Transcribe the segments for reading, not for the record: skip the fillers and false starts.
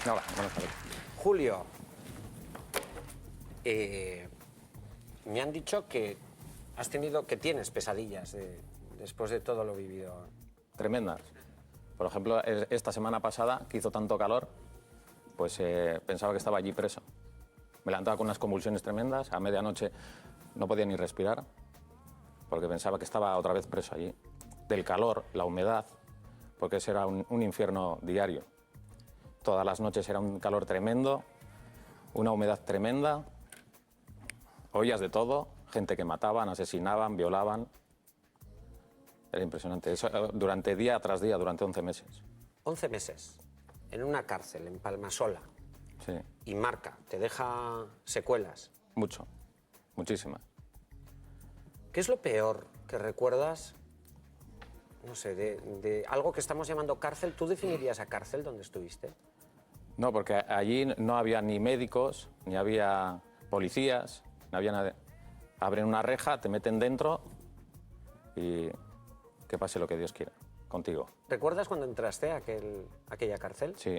Hola, buenas tardes. Julio, me han dicho que tienes pesadillas después de todo lo vivido. Tremendas. Por ejemplo, esta semana pasada, que hizo tanto calor, pues pensaba que estaba allí preso. Me levantaba con unas convulsiones tremendas, a medianoche no podía ni respirar, porque pensaba que estaba otra vez preso allí. Del calor, la humedad, porque ese era un infierno diario. Todas las noches era un calor tremendo, una humedad tremenda, oías de todo, gente que mataban, asesinaban, violaban. Era impresionante. Eso durante día tras día, durante 11 meses. 11 meses en una cárcel en Palmasola. Sí. Y marca, te deja secuelas. Mucho, muchísimas. ¿Qué es lo peor que recuerdas, no sé, de algo que estamos llamando cárcel? ¿Tú definirías a cárcel donde estuviste? No, porque allí no había ni médicos, ni había policías, no había nada. Abren una reja, te meten dentro y que pase lo que Dios quiera contigo. ¿Recuerdas cuando entraste a aquella cárcel? Sí.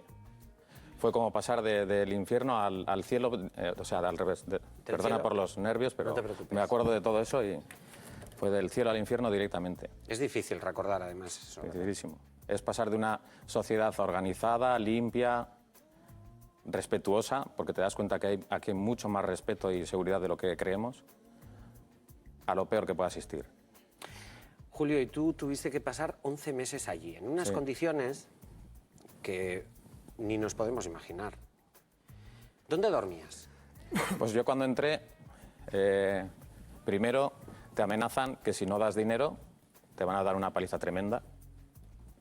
Fue como pasar del infierno al cielo, o sea, al revés. Perdona cielo. por los nervios, pero No te preocupes. me acuerdo de todo eso y fue del cielo al infierno directamente. Es difícil recordar además eso. Dificilísimo. Es pasar de una sociedad organizada, limpia, respetuosa, porque te das cuenta que hay aquí mucho más respeto y seguridad de lo que creemos, a lo peor que pueda existir. Julio, y tú tuviste que pasar 11 meses allí, en unas Sí. condiciones que ni nos podemos imaginar. ¿Dónde dormías? Pues yo cuando entré, primero te amenazan que si no das dinero te van a dar una paliza tremenda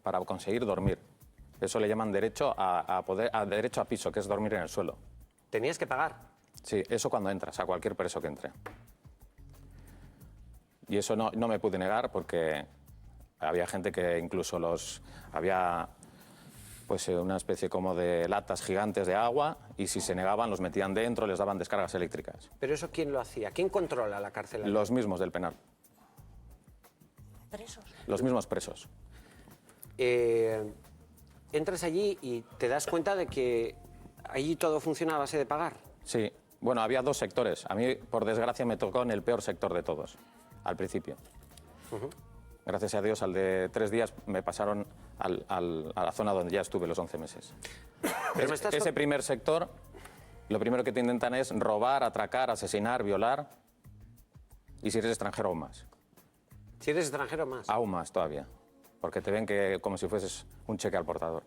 para conseguir dormir. Eso le llaman derecho derecho a piso, que es dormir en el suelo. ¿Tenías que pagar? Sí, eso cuando entras, a cualquier preso que entre. Y eso no me pude negar porque había gente que incluso había pues una especie como de latas gigantes de agua y si se negaban los metían dentro, les daban descargas eléctricas. ¿Pero eso quién lo hacía? ¿Quién controla la cárcel allí? Los mismos del penal. ¿Presos? Los mismos presos. Entras allí y te das cuenta de que allí todo funciona a base de pagar. Sí. Bueno, había dos sectores. A mí, por desgracia, me tocó en el peor sector de todos, al principio. Gracias a Dios, al de 3 días me pasaron a la zona donde ya estuve los 11 meses. Pero Ese primer sector, lo primero que te intentan es robar, atracar, asesinar, violar. Y si eres extranjero, aún más. Si eres extranjero, más. Aún más todavía. Porque te ven como si fueses un cheque al portador.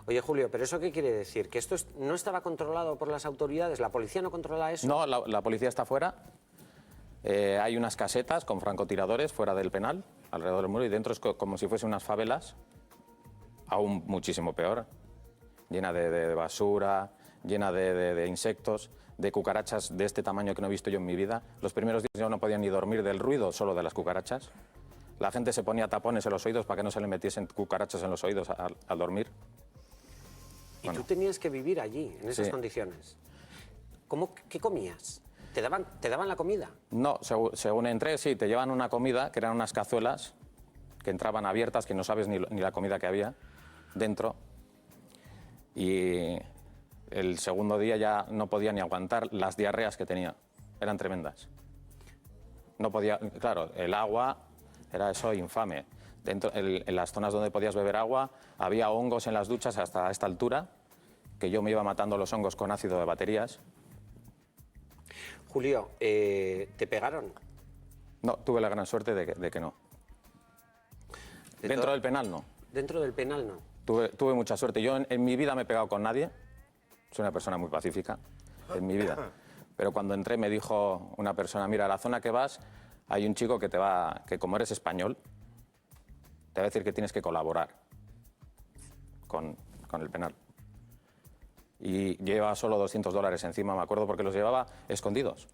Oye, Julio, ¿pero eso qué quiere decir? ¿Que esto no estaba controlado por las autoridades? ¿La policía no controla eso? No, la policía está fuera. Hay unas casetas con francotiradores fuera del penal, alrededor del muro, y dentro es como si fuesen unas favelas, aún muchísimo peor, llena de basura, llena de insectos, de cucarachas de este tamaño que no he visto yo en mi vida. Los primeros días yo no podía ni dormir del ruido solo de las cucarachas. La gente se ponía tapones en los oídos para que no se le metiesen cucarachas en los oídos al dormir. Y tú tenías que vivir allí, en esas condiciones. ¿Qué comías? ¿Te daban la comida? No, según entré, sí, te llevan una comida, que eran unas cazuelas, que entraban abiertas, que no sabes ni la comida que había dentro. Y el segundo día ya no podía ni aguantar las diarreas que tenía. Eran tremendas. No podía, claro, el agua era eso infame. Dentro, en las zonas donde podías beber agua, había hongos en las duchas hasta esta altura, que yo me iba matando los hongos con ácido de baterías. Julio, ¿te pegaron? No, tuve la gran suerte de que no. Dentro del penal no. Dentro del penal no. Tuve mucha suerte. Yo en mi vida me he pegado con nadie. Soy una persona muy pacífica, en mi vida. Pero cuando entré me dijo una persona, mira, a la zona que vas hay un chico que como eres español, te va a decir que tienes que colaborar con el penal. Y llevaba solo $200 encima, me acuerdo, porque los llevaba escondidos.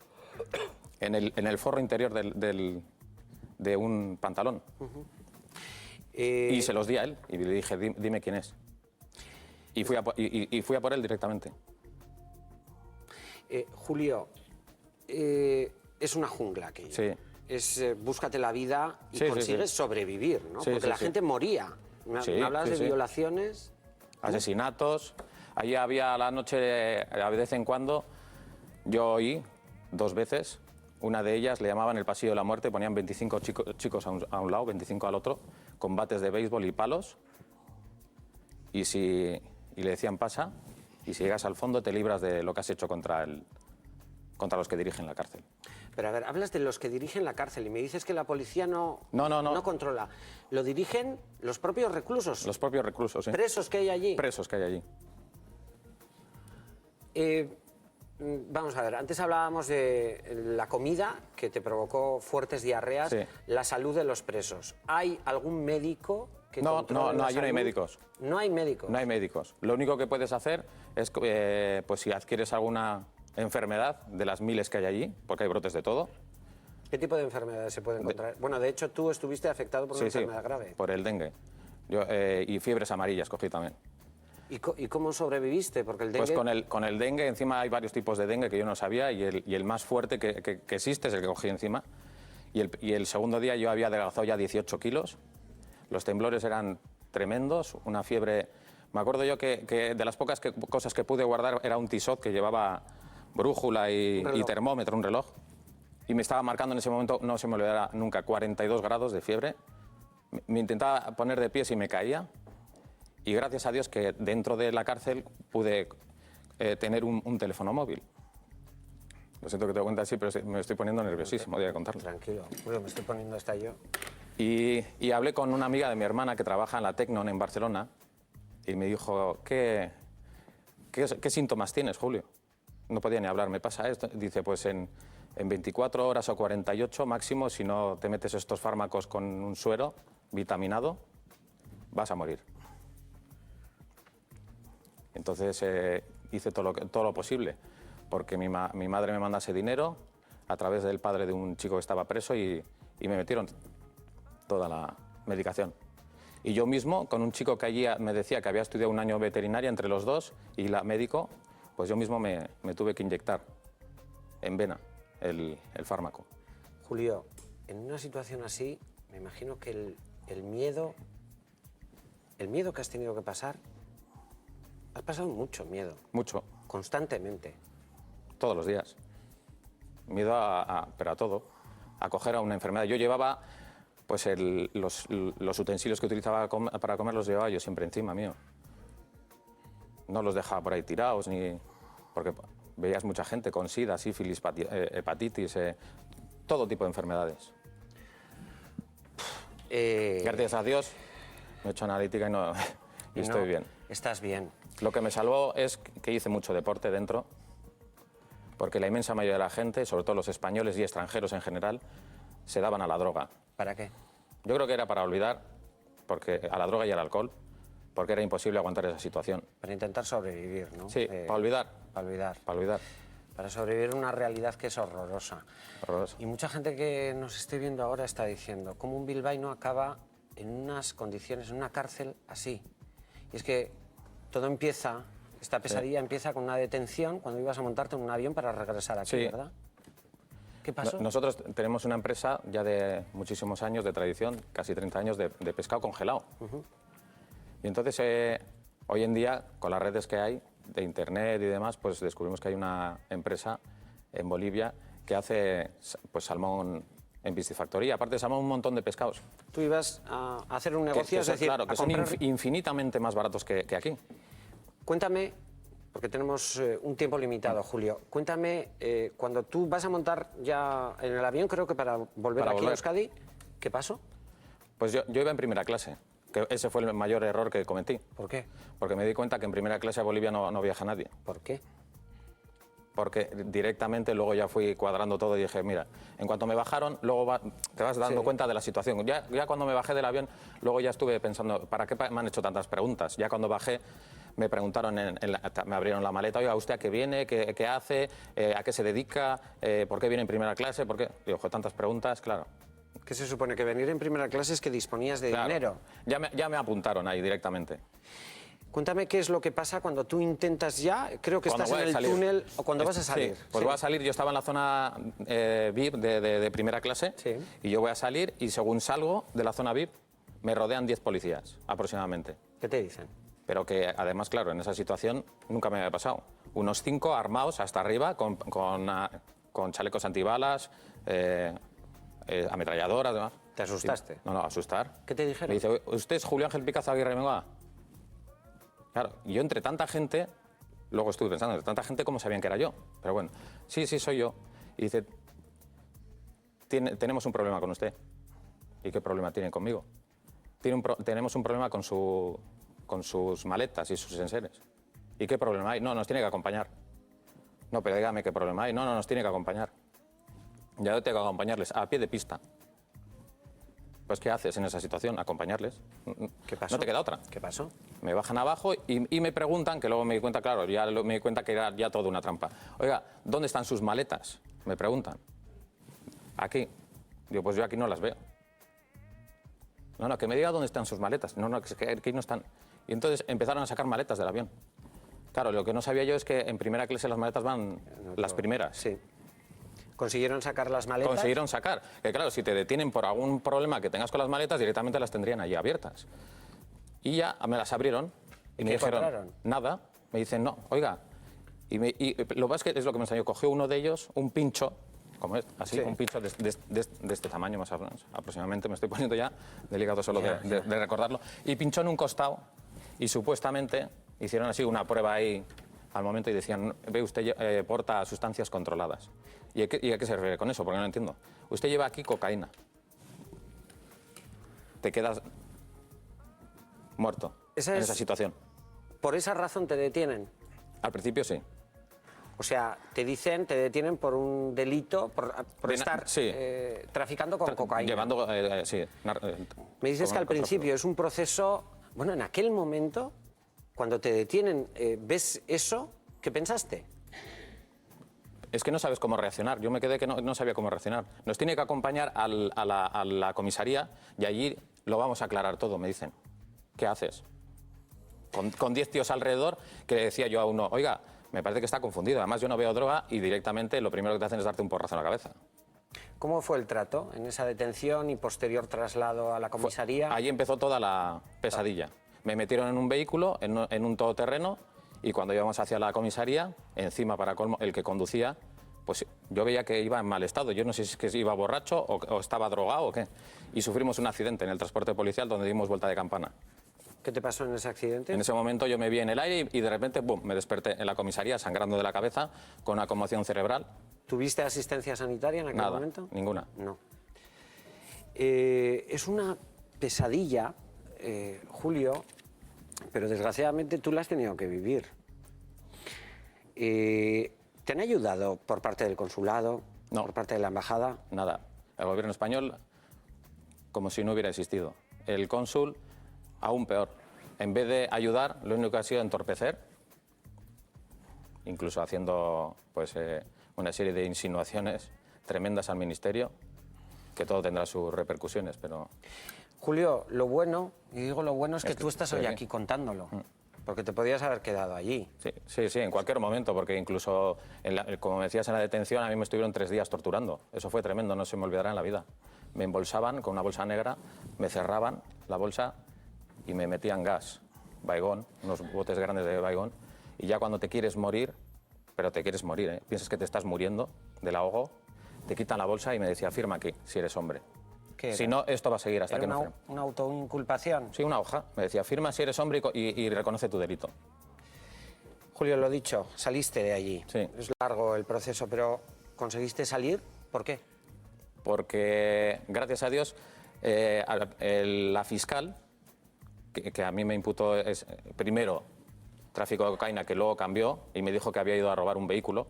En el forro interior de un pantalón. Y se los di a él y le dije, dime quién es. Y fui a por él directamente. Julio, es una jungla aquello. Sí. Búscate la vida y Sí, consigues sí. sobrevivir, ¿no? Sí, Porque sí, la sí. gente moría. Me Sí, hablabas sí, de sí. violaciones. Asesinatos. Allí había a la noche, a vez en cuando, yo oí 2 veces, una de ellas le llamaban el pasillo de la muerte, ponían 25 chicos a un lado, 25 al otro, con bates de béisbol y palos, y le decían pasa, y si llegas al fondo te libras de lo que has hecho contra los que dirigen la cárcel. Pero a ver, hablas de los que dirigen la cárcel y me dices que la policía no controla. ¿Lo dirigen los propios reclusos? Los propios reclusos, sí. ¿Presos que hay allí? Presos que hay allí. Vamos a ver, antes hablábamos de la comida que te provocó fuertes diarreas, Sí. la salud de los presos. ¿Hay algún médico que No, controle la allí no hay salud? médicos. No hay médicos. No hay médicos. Lo único que puedes hacer es, pues si adquieres alguna enfermedad de las miles que hay allí, porque hay brotes de todo. ¿Qué tipo de enfermedades se puede encontrar? Bueno, de hecho, tú estuviste afectado por una enfermedad grave. Por el dengue. Y fiebres amarillas cogí también. ¿Y cómo sobreviviste? Porque el dengue... Pues con el dengue, encima hay varios tipos de dengue que yo no sabía, y el más fuerte que existe es el que cogí encima. Y el segundo día yo había adelgazado ya 18 kilos. Los temblores eran tremendos, una fiebre... Me acuerdo yo que de las pocas cosas que pude guardar era un tisot que llevaba brújula y termómetro, un reloj. Y me estaba marcando en ese momento, no se me olvidará nunca, 42 grados de fiebre. Me intentaba poner de pies y me caía. Y gracias a Dios que dentro de la cárcel pude tener un teléfono móvil. Lo siento que te lo cuente así, pero me estoy poniendo nerviosísimo de contarlo. Tranquilo, me estoy poniendo hasta yo. Y hablé con una amiga de mi hermana que trabaja en la Tecnon en Barcelona y me dijo, ¿qué síntomas tienes, Julio? No podía ni hablar, me pasa esto. Dice, pues en 24 horas o 48 máximo, si no te metes estos fármacos con un suero vitaminado, vas a morir. Entonces hice todo lo posible, porque mi madre me mandase dinero a través del padre de un chico que estaba preso y me metieron toda la medicación. Y yo mismo, con un chico que allí me decía que había estudiado un año veterinaria entre los dos y la médico, pues yo mismo me tuve que inyectar en vena el fármaco. Julio, en una situación así, me imagino que el miedo que has tenido que pasar, has pasado mucho miedo. Mucho. Constantemente. Todos los días. Miedo pero a todo. A coger a una enfermedad. Yo llevaba, pues los utensilios que utilizaba para comer los llevaba yo siempre encima mío. No los dejaba por ahí tirados, porque veías mucha gente con sida, sífilis, hepatitis, todo tipo de enfermedades. Gracias a Dios me he hecho analítica y estoy bien. Estás bien. Lo que me salvó es que hice mucho deporte dentro, porque la inmensa mayoría de la gente, sobre todo los españoles y extranjeros en general, se daban a la droga. ¿Para qué? Yo creo que era para olvidar, a la droga y al alcohol, porque era imposible aguantar esa situación. Para intentar sobrevivir, ¿no? Sí, para olvidar. Para olvidar. Para olvidar. Para sobrevivir a una realidad que es horrorosa. Horrorosa. Y mucha gente que nos esté viendo ahora está diciendo, ¿cómo un bilbaíno acaba en unas condiciones, en una cárcel así? Y es que todo empieza, esta pesadilla empieza con una detención cuando ibas a montarte en un avión para regresar aquí, ¿verdad? ¿Qué pasó? Nosotros tenemos una empresa ya de muchísimos años de tradición, casi 30 años, de pescado congelado. Y entonces, hoy en día, con las redes que hay, de internet y demás, pues descubrimos que hay una empresa en Bolivia que hace pues, salmón en piscifactoría. Aparte de salmón, un montón de pescados. Tú ibas a hacer un negocio, es decir, claro, que son infinitamente más baratos que aquí. Cuéntame, porque tenemos un tiempo limitado, Julio, cuéntame, cuando tú vas a montar ya en el avión, creo que para volver aquí a Euskadi, ¿qué pasó? Pues yo iba en primera clase, que ese fue el mayor error que cometí. ¿Por qué? Porque me di cuenta que en primera clase a Bolivia no viaja nadie. ¿Por qué? Porque directamente luego ya fui cuadrando todo y dije, mira, en cuanto me bajaron, luego te vas dando cuenta de la situación. Ya cuando me bajé del avión, luego ya estuve pensando, ¿para qué me han hecho tantas preguntas? Ya cuando bajé, me preguntaron, me abrieron la maleta, oiga, ¿usted a qué viene? ¿Qué hace? ¿A qué se dedica? ¿Por qué viene en primera clase? ¿Por qué? Digo, tantas preguntas, claro. ¿Qué se supone? Que venir en primera clase es que disponías de dinero. Ya me apuntaron ahí directamente. Cuéntame qué es lo que pasa cuando tú intentas ya, creo que estás en el túnel, o cuando vas a salir. Sí, pues voy a salir, yo estaba en la zona VIP de primera clase, y yo voy a salir y según salgo de la zona VIP me rodean 10 policías aproximadamente. ¿Qué te dicen? pero que además, claro, en esa situación nunca me había pasado. Unos 5 armados hasta arriba con chalecos antibalas, ametralladoras, demás. ¿Te asustaste? No, asustar. ¿Qué te dijeron? Me dice, ¿usted es Julio Ángel Picazo Aguirre Bengoa? Claro, y yo entre tanta gente, luego estuve pensando, entre tanta gente, ¿cómo sabían que era yo? Pero bueno, sí, soy yo. Y dice, tenemos un problema con usted. ¿Y qué problema tienen conmigo? Tenemos un problema con sus maletas y sus enseres. ¿Y qué problema hay? No, nos tiene que acompañar. No, pero dígame qué problema hay. No, nos tiene que acompañar. Ya yo tengo que acompañarles a pie de pista. Pues, ¿qué haces en esa situación? Acompañarles. ¿Qué pasó? No te queda otra. ¿Qué pasó? Me bajan abajo y me preguntan, que luego me di cuenta, claro, me di cuenta que era ya toda una trampa. Oiga, ¿dónde están sus maletas? Me preguntan. Aquí. Digo, pues yo aquí no las veo. No, que me diga dónde están sus maletas. No, que aquí no están. Y entonces empezaron a sacar maletas del avión. Claro, lo que no sabía yo es que en primera clase las maletas van las primeras. Sí. ¿Consiguieron sacar las maletas? Consiguieron sacar. Que claro, si te detienen por algún problema que tengas con las maletas, directamente las tendrían allí abiertas. Y ya me las abrieron y me dijeron, encontraron? Nada. Me dicen, no, oiga. Y lo más que es lo que me enseñó, cogió uno de ellos, un pincho, como es, así, Sí. un pincho de este tamaño más o menos, aproximadamente, me estoy poniendo ya delicado solo de recordarlo, y pinchó en un costado y supuestamente hicieron así una prueba ahí al momento y decían, ve usted porta sustancias controladas. ¿Y a qué se refiere con eso? Porque no lo entiendo. Usted lleva aquí cocaína. Te quedas muerto en esa situación. ¿Por esa razón te detienen? Al principio sí. O sea, te detienen por un delito, por estar sí. traficando con cocaína. Llevando, sí. Me dices que al principio es un proceso... Bueno, en aquel momento, cuando te detienen, ¿ves eso? ¿Qué pensaste? Es que no sabes cómo reaccionar. Yo me quedé que no sabía cómo reaccionar. Nos tiene que acompañar a la comisaría y allí lo vamos a aclarar todo, me dicen. ¿Qué haces? Con 10 tíos alrededor, que le decía yo a uno, oiga, me parece que está confundido. Además, yo no veo droga y directamente lo primero que te hacen es darte un porrazo en la cabeza. ¿Cómo fue el trato en esa detención y posterior traslado a la comisaría? Ahí empezó toda la pesadilla. Me metieron en un vehículo, en un todoterreno, y cuando íbamos hacia la comisaría, encima, para colmo, el que conducía, pues yo veía que iba en mal estado. Yo no sé si es que iba borracho o estaba drogado o qué. Y sufrimos un accidente en el transporte policial donde dimos vuelta de campana. ¿Qué te pasó en ese accidente? En ese momento yo me vi en el aire y de repente, ¡bum!, me desperté en la comisaría sangrando de la cabeza con una conmoción cerebral. ¿Tuviste asistencia sanitaria en aquel Nada, momento? ninguna. No. Es una pesadilla, Julio, pero desgraciadamente tú la has tenido que vivir. ¿Te han ayudado por parte del consulado, No. por parte de la embajada? Nada. El gobierno español, como si no hubiera existido. El cónsul, aún peor. En vez de ayudar, lo único que ha sido entorpecer, incluso haciendo pues, una serie de insinuaciones tremendas al ministerio, que todo tendrá sus repercusiones, pero... Julio, lo bueno, y digo lo bueno, es que tú estás hoy sí. aquí contándolo, porque te podías haber quedado allí. Sí, en cualquier momento, porque incluso, como me decías, en la detención a mí me estuvieron 3 días torturando. Eso fue tremendo, no se me olvidará en la vida. Me embolsaban con una bolsa negra, me cerraban la bolsa y me metían gas, Baygon, unos botes grandes de Baygon, y ya cuando te quieres morir, pero te quieres morir, ¿eh? Piensas que te estás muriendo del ahogo, te quitan la bolsa y me decía, firma aquí, si eres hombre. ¿Qué Si era? no, esto va a seguir hasta ¿Era que no una, firme. una autoinculpación? Sí, una hoja. Me decía, firma si eres hombre y reconoce tu delito. Julio, lo dicho, saliste de allí. Sí. Es largo el proceso, pero ¿conseguiste salir? ¿Por qué? Porque, gracias a Dios, la fiscal, que a mí me imputó primero tráfico de cocaína, que luego cambió y me dijo que había ido a robar un vehículo,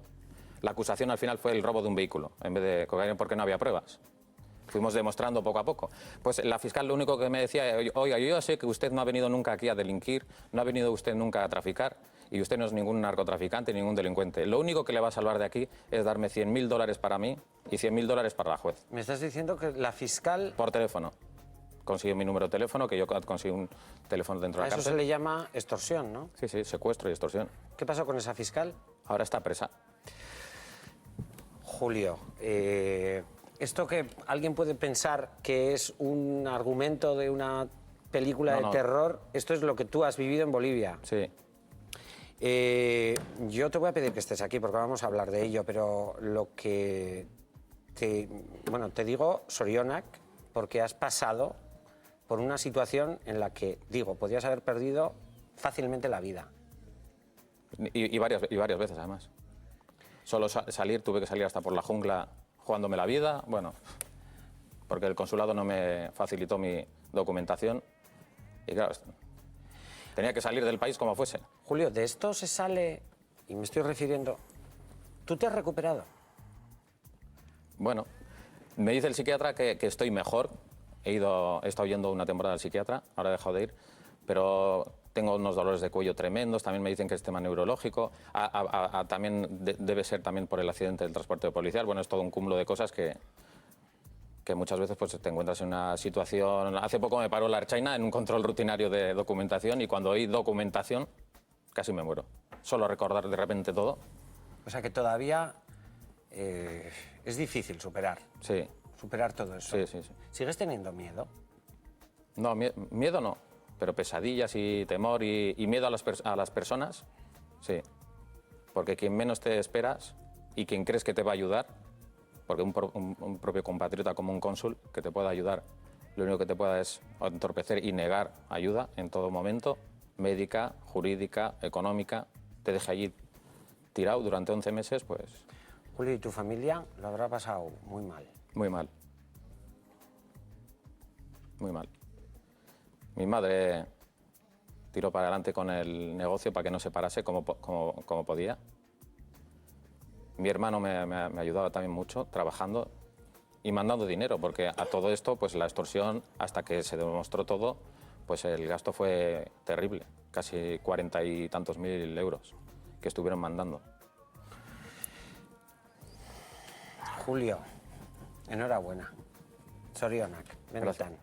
la acusación al final fue el robo de un vehículo, en vez de cocaína, porque no había pruebas. Fuimos demostrando poco a poco. Pues la fiscal lo único que me decía, oiga, yo ya sé que usted no ha venido nunca aquí a delinquir, no ha venido usted nunca a traficar, y usted no es ningún narcotraficante, ningún delincuente. Lo único que le va a salvar de aquí es darme $100.000 para mí y $100.000 para la juez. Me estás diciendo que la fiscal... Por teléfono. Consiguió mi número de teléfono, que yo conseguí un teléfono dentro A de la eso se cárcel. le llama extorsión, ¿no? Sí, secuestro y extorsión. ¿Qué pasó con esa fiscal? Ahora está presa. Julio, esto que alguien puede pensar que es un argumento de una película de terror, esto es lo que tú has vivido en Bolivia. Sí. Yo te voy a pedir que estés aquí porque vamos a hablar de ello, pero lo que te digo, Zorionak, porque has pasado por una situación en la que, podías haber perdido fácilmente la vida. Y varias veces, además. Solo salir, tuve que salir hasta por la jungla jugándome la vida, bueno, porque el consulado no me facilitó mi documentación. Y claro, tenía que salir del país como fuese. Julio, de esto se sale, y me estoy refiriendo, ¿tú te has recuperado? Bueno, me dice el psiquiatra que estoy mejor. He estado yendo una temporada al psiquiatra, ahora he dejado de ir, pero tengo unos dolores de cuello tremendos, también me dicen que es tema neurológico, también debe ser también por el accidente del transporte policial. Bueno, es todo un cúmulo de cosas que muchas veces pues, te encuentras en una situación... Hace poco me paró la Ertzaintza en un control rutinario de documentación y cuando oí documentación casi me muero. Solo recordar de repente todo. O sea que todavía es difícil superar. Sí. Superar todo eso. Sí, sí, sí. ¿Sigues teniendo miedo? No, miedo no, pero pesadillas y temor y miedo a las personas, sí. Porque quien menos te esperas y quien crees que te va a ayudar, porque un propio compatriota como un cónsul que te pueda ayudar, lo único que te pueda es entorpecer y negar ayuda en todo momento, médica, jurídica, económica, te deja allí tirado durante 11 meses, pues... Julio, ¿y tu familia lo habrá pasado muy mal? Muy mal. Muy mal. Mi madre tiró para adelante con el negocio para que no se parase como podía. Mi hermano me ayudaba también mucho trabajando y mandando dinero, porque a todo esto, pues la extorsión, hasta que se demostró todo, pues el gasto fue terrible. Casi 40 y tantos mil euros que estuvieron mandando. Julio, enhorabuena. Zorionak, benetan.